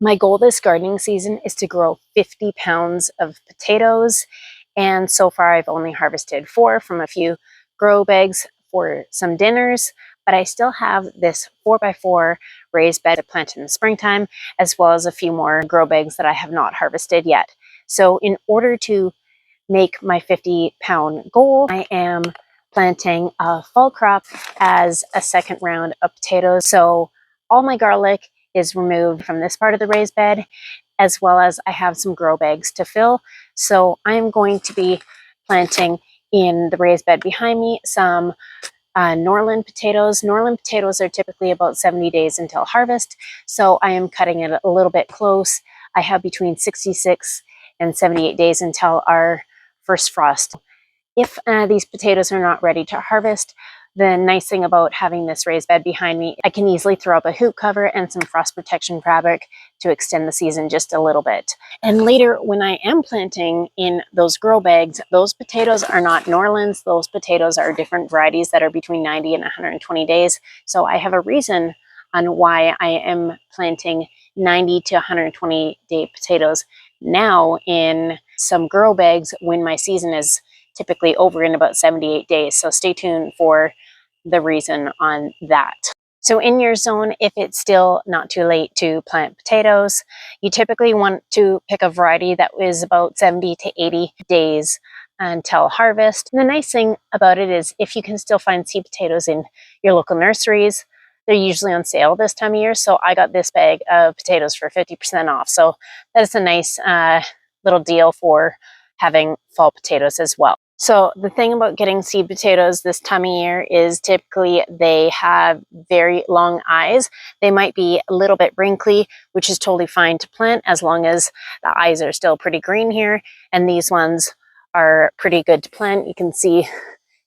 My goal this gardening season is to grow 50 pounds of potatoes, and so far I've only harvested 4 from a few grow bags for some dinners, but I still have this 4x4 raised bed to plant in the springtime, as well as a few more grow bags that I have not harvested yet. So in order to make my 50-pound goal, I am planting a fall crop as a second round of potatoes. So all my garlic is removed from this part of the raised bed, as well as I have some grow bags to fill. So I'm going to be planting in the raised bed behind me some Norland potatoes. Norland potatoes are typically about 70 days until harvest, so I am cutting it a little bit close. I have between 66 and 78 days until our first frost. If these potatoes are not ready to harvest, the nice thing about having this raised bed behind me, I can easily throw up a hoop cover and some frost protection fabric to extend the season just a little bit. And later, when I am planting in those grow bags, those potatoes are not Norlands. Those potatoes are different varieties that are between 90 and 120 days. So I have a reason on why I am planting 90 to 120 day potatoes now in some grow bags when my season is typically over in about 78 days. So stay tuned for the reason on that. So in your zone, if it's still not too late to plant potatoes, you typically want to pick a variety that is about 70 to 80 days until harvest. And the nice thing about it is if you can still find seed potatoes in your local nurseries, they're usually on sale this time of year. So I got this bag of potatoes for 50% off. So that's a nice little deal for having fall potatoes as well. So the thing about getting seed potatoes this time of year is typically they have very long eyes. They might be a little bit wrinkly, which is totally fine to plant as long as the eyes are still pretty green here. And these ones are pretty good to plant. You can see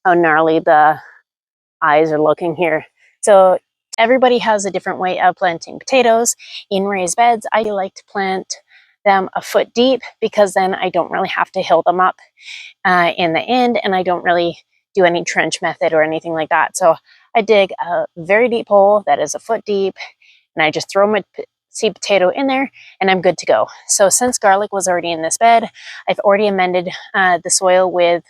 how gnarly the eyes are looking here. So everybody has a different way of planting potatoes. In raised beds, I like to plant them a foot deep because then I don't really have to hill them up in the end, and I don't really do any trench method or anything like that. So I dig a very deep hole that is a foot deep, and I just throw my seed potato in there and I'm good to go. So since garlic was already in this bed, I've already amended the soil with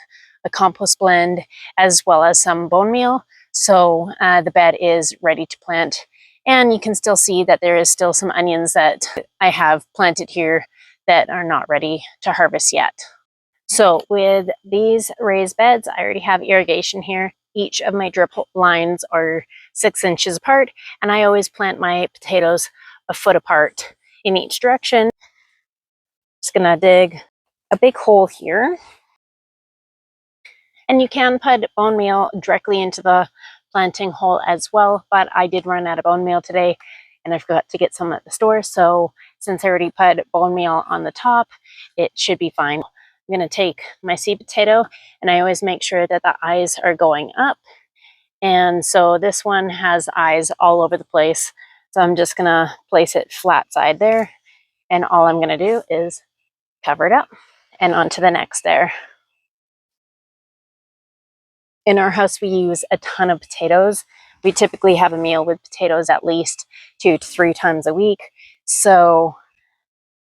a compost blend as well as some bone meal. So the bed is ready to plant. And you can still see that there is still some onions that I have planted here that are not ready to harvest yet. So with these raised beds, I already have irrigation here. Each of my drip lines are 6 inches apart, and I always plant my potatoes a foot apart in each direction. Just gonna dig a big hole here. And you can put bone meal directly into the planting hole as well, but I did run out of bone meal today and I forgot to get some at the store. So since I already put bone meal on the top, it should be fine. I'm gonna take my seed potato and I always make sure that the eyes are going up. And so this one has eyes all over the place. So I'm just gonna place it flat side there. And all I'm gonna do is cover it up and on to the next there. In our house, we use a ton of potatoes. We typically have a meal with potatoes at least 2 to 3 times a week. So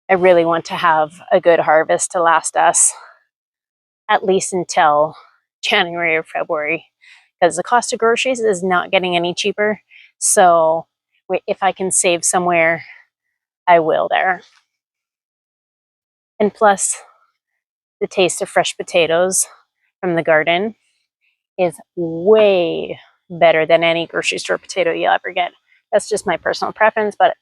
I really want to have a good harvest to last us at least until January or February, because the cost of groceries is not getting any cheaper. So if I can save somewhere, I will there. And plus, the taste of fresh potatoes from the garden is way better than any grocery store potato you'll ever get. That's just my personal preference, but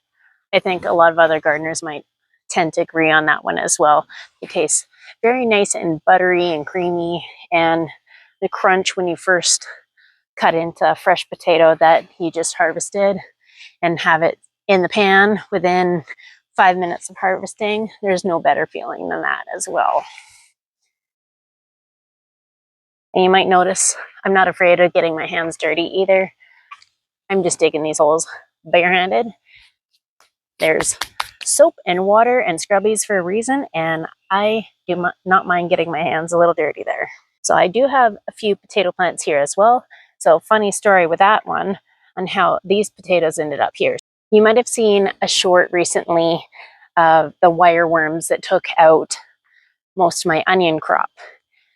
I think a lot of other gardeners might tend to agree on that one as well. It tastes very nice and buttery and creamy, and the crunch when you first cut into a fresh potato that you just harvested and have it in the pan within 5 minutes of harvesting, there's no better feeling than that as well. And you might notice I'm not afraid of getting my hands dirty either. I'm just digging these holes barehanded. There's soap and water and scrubbies for a reason, and I do not mind getting my hands a little dirty there. So I do have a few potato plants here as well. So funny story with that one on how these potatoes ended up here. You might have seen a short recently of the wire worms that took out most of my onion crop.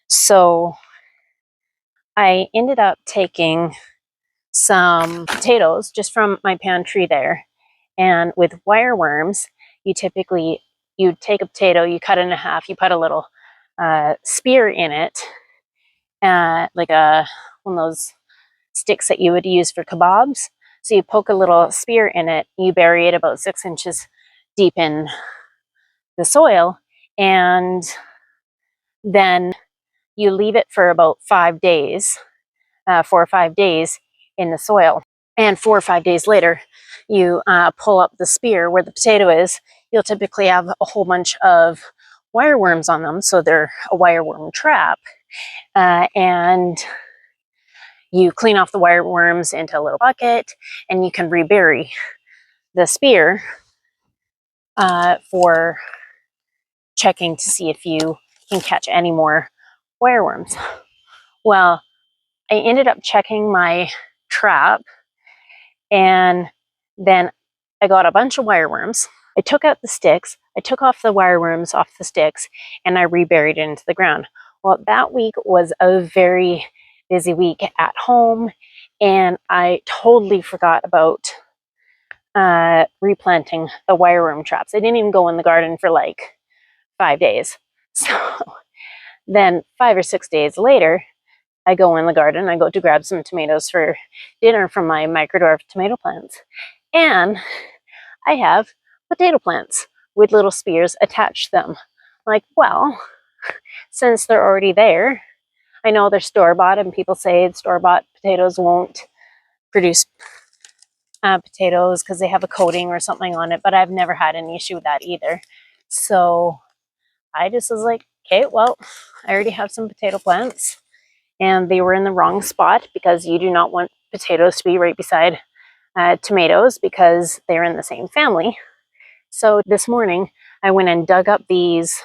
So I ended up taking some potatoes just from my pantry there. And with wire worms, you take a potato, you cut it in half, you put a little spear in it, like one of those sticks that you would use for kebabs. So you poke a little spear in it, you bury it about 6 inches deep in the soil, and then you leave it for about 5 days, 4 or 5 days in the soil. And 4 or 5 days later, you pull up the spear where the potato is. You'll typically have a whole bunch of wire worms on them, so they're a wire worm trap. And you clean off the wire worms into a little bucket, and you can rebury the spear for checking to see if you can catch any more wire worms. Well, I ended up checking my trap, and then I got a bunch of wire worms. I took out the sticks, I took off the wire worms off the sticks, and I reburied it into the ground. Well, that week was a very busy week at home, and I totally forgot about replanting the wire worm traps. I didn't even go in the garden for like 5 days. So then 5 or 6 days later, I go in the garden, I go to grab some tomatoes for dinner from my microdwarf tomato plants. And I have potato plants with little spears attached to them. Like, well, since they're already there, I know they're store-bought, and people say store-bought potatoes won't produce potatoes because they have a coating or something on it, but I've never had any issue with that either. So I just was like, okay, well, I already have some potato plants, and they were in the wrong spot because you do not want potatoes to be right beside tomatoes because they're in the same family. So this morning I went and dug up these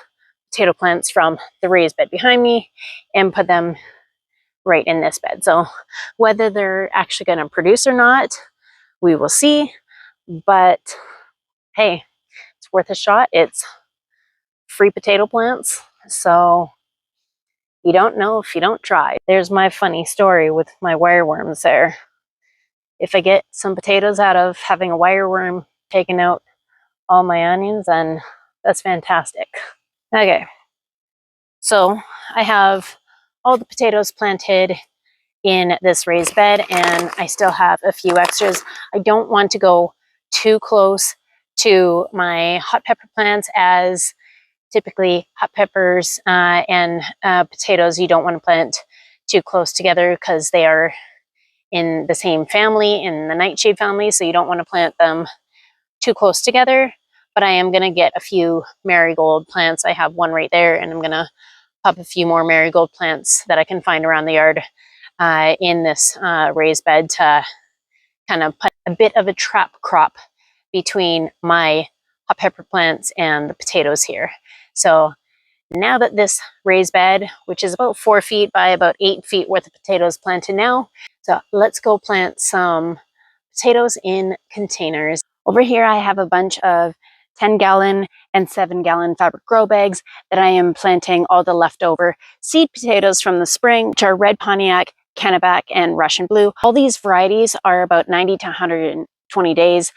potato plants from the raised bed behind me and put them right in this bed. So whether they're actually going to produce or not, we will see. But hey, it's worth a shot. It's free potato plants. So you don't know if you don't try. There's my funny story with my wire worms there. If I get some potatoes out of having a wire worm taking out all my onions, then that's fantastic. Okay, so I have all the potatoes planted in this raised bed, and I still have a few extras. I don't want to go too close to my hot pepper plants, as typically hot peppers and potatoes you don't want to plant too close together because they are in the same family, in the nightshade family, so you don't want to plant them too close together. But I am going to get a few marigold plants. I have one right there, and I'm going to pop a few more marigold plants that I can find around the yard in this raised bed to kind of put a bit of a trap crop between my hot pepper plants and the potatoes here. So now that this raised bed, which is about 4 feet by about 8 feet worth of potatoes planted now, so let's go plant some potatoes in containers. Over here I have a bunch of 10-gallon and 7-gallon fabric grow bags that I am planting all the leftover seed potatoes from the spring, which are red Pontiac, Kennebec, and Russian blue. All these varieties are about 90 to 120 days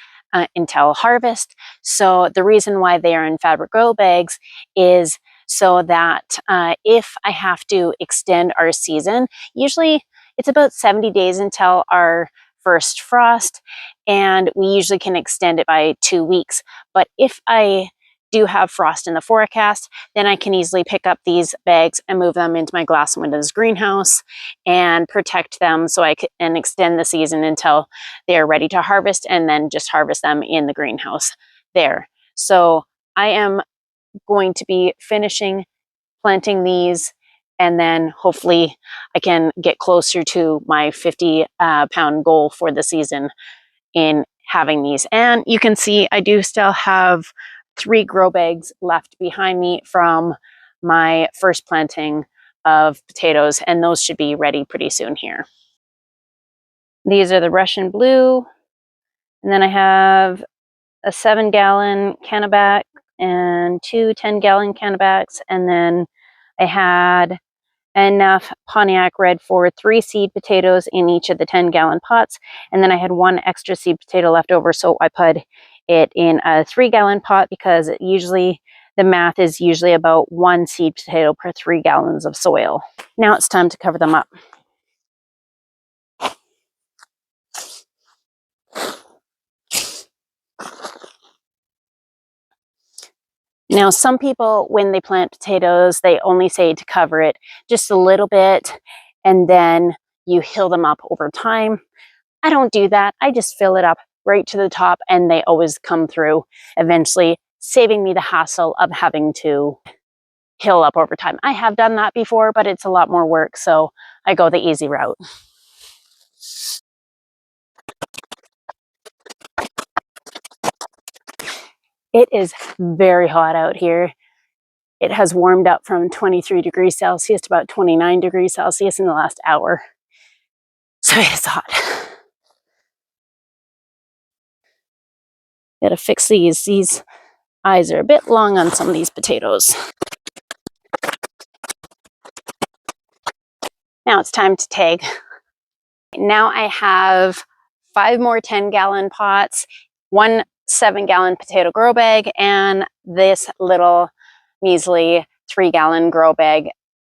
until harvest. So the reason why they are in fabric grow bags is so that if I have to extend our season, usually it's about 70 days until our first frost, and we usually can extend it by 2 weeks. But if I do have frost in the forecast, then I can easily pick up these bags and move them into my glass windows greenhouse and protect them so I can extend the season until they're ready to harvest, and then just harvest them in the greenhouse there. So I am going to be finishing planting these, and then hopefully I can get closer to my 50 pound goal for the season in having these. And you can see I do still have 3 grow bags left behind me from my first planting of potatoes, and those should be ready pretty soon here. These are the Russian blue And then I have a 7-gallon Cannabac and 2 10-gallon Cannabacs. And then I had enough Pontiac Red for 3 seed potatoes in each of the 10-gallon pots. And then I had 1 extra seed potato left over, so I put it in a 3-gallon pot because usually the math is usually about 1 seed potato per 3 gallons of soil. Now it's time to cover them up. Now, some people, when they plant potatoes, they only say to cover it just a little bit and then you hill them up over time. I don't do that. I just fill it up right to the top and they always come through eventually, saving me the hassle of having to hill up over time. I have done that before, but it's a lot more work, so I go the easy route. It is very hot out here. It has warmed up from 23 degrees Celsius to about 29 degrees Celsius in the last hour. So it's hot. Gotta fix these. These eyes are a bit long on some of these potatoes. Now it's time to tag. Now I have 5 more 10-gallon pots, 1 7-gallon potato grow bag, and this little measly 3-gallon grow bag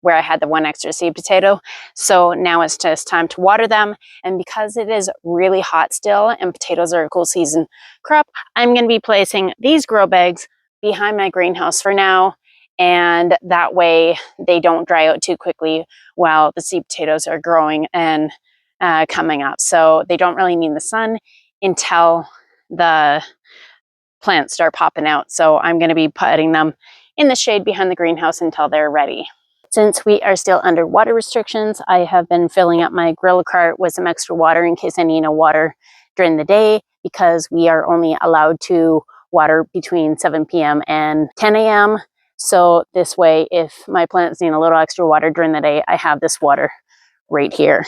where I had the 1 extra seed potato. So now it's just time to water them. And because it is really hot still and potatoes are a cool season crop, I'm going to be placing these grow bags behind my greenhouse for now. And that way they don't dry out too quickly while the seed potatoes are growing and coming up. So they don't really need the sun until the plants start popping out. So I'm going to be putting them in the shade behind the greenhouse until they're ready. Since we are still under water restrictions, I have been filling up my grill cart with some extra water in case I need no water during the day, because we are only allowed to water between 7 p.m. and 10 a.m. So this way, if my plants need a little extra water during the day, I have this water right here.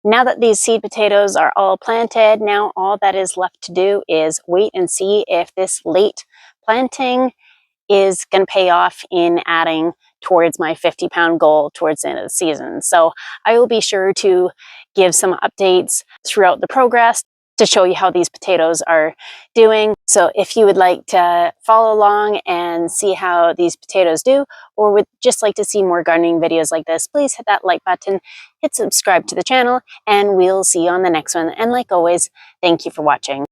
Now that these seed potatoes are all planted, now all that is left to do is wait and see if this late planting is going to pay off in adding towards my 50-pound goal towards the end of the season. So I will be sure to give some updates throughout the progress to show you how these potatoes are doing. So if you would like to follow along and see how these potatoes do, or would just like to see more gardening videos like this, please hit that like button, hit subscribe to the channel, and we'll see you on the next one. And like always, thank you for watching.